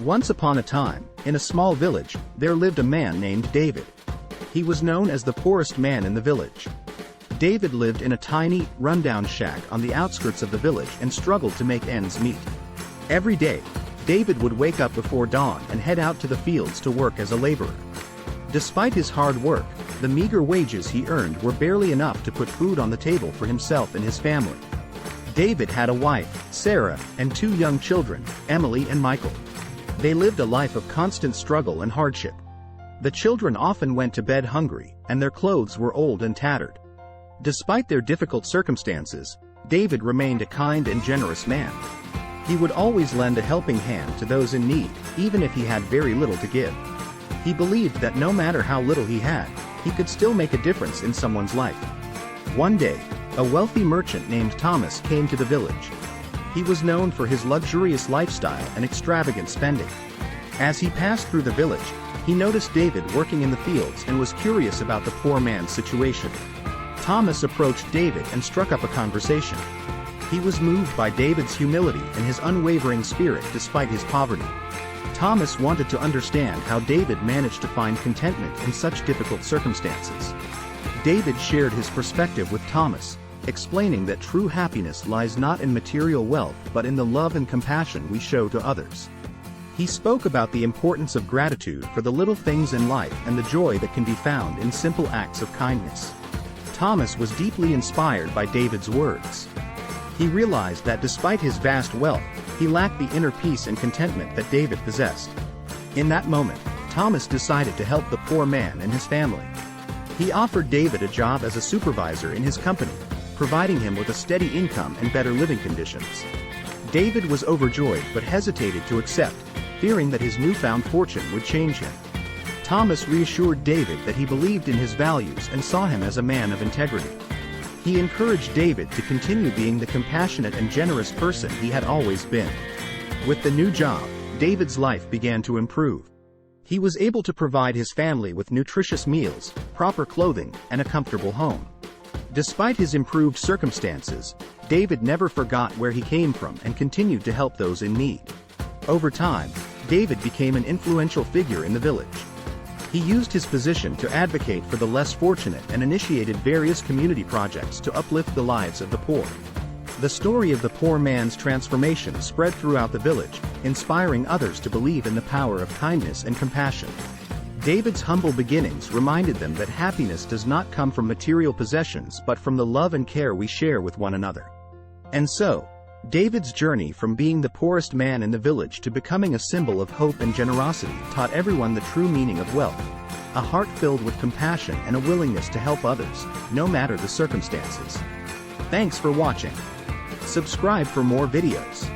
Once upon a time, in a small village, there lived a man named David. He was known as the poorest man in the village. David lived in a tiny, rundown shack on the outskirts of the village and struggled to make ends meet. Every day, David would wake up before dawn and head out to the fields to work as a laborer. Despite his hard work, the meager wages he earned were barely enough to put food on the table for himself and his family. David had a wife, Sarah, and two young children, Emily and Michael. They lived a life of constant struggle and hardship. The children often went to bed hungry, and their clothes were old and tattered. Despite their difficult circumstances, David remained a kind and generous man. He would always lend a helping hand to those in need, even if he had very little to give. He believed that no matter how little he had, he could still make a difference in someone's life. One day, a wealthy merchant named Thomas came to the village. He was known for his luxurious lifestyle and extravagant spending. As he passed through the village, he noticed David working in the fields and was curious about the poor man's situation. Thomas approached David and struck up a conversation. He was moved by David's humility and his unwavering spirit despite his poverty. Thomas wanted to understand how David managed to find contentment in such difficult circumstances. David shared his perspective with Thomas, explaining that true happiness lies not in material wealth but in the love and compassion we show to others. He spoke about the importance of gratitude for the little things in life and the joy that can be found in simple acts of kindness. Thomas was deeply inspired by David's words. He realized that despite his vast wealth, he lacked the inner peace and contentment that David possessed. In that moment, Thomas decided to help the poor man and his family. He offered David a job as a supervisor in his company, providing him with a steady income and better living conditions. David was overjoyed but hesitated to accept, fearing that his newfound fortune would change him. Thomas reassured David that he believed in his values and saw him as a man of integrity. He encouraged David to continue being the compassionate and generous person he had always been. With the new job, David's life began to improve. He was able to provide his family with nutritious meals, proper clothing, and a comfortable home. Despite his improved circumstances, David never forgot where he came from and continued to help those in need. Over time, David became an influential figure in the village. He used his position to advocate for the less fortunate and initiated various community projects to uplift the lives of the poor. The story of the poor man's transformation spread throughout the village, inspiring others to believe in the power of kindness and compassion. David's humble beginnings reminded them that happiness does not come from material possessions but from the love and care we share with one another. And so, David's journey from being the poorest man in the village to becoming a symbol of hope and generosity taught everyone the true meaning of wealth: a heart filled with compassion and a willingness to help others, no matter the circumstances. Thanks for watching. Subscribe for more videos.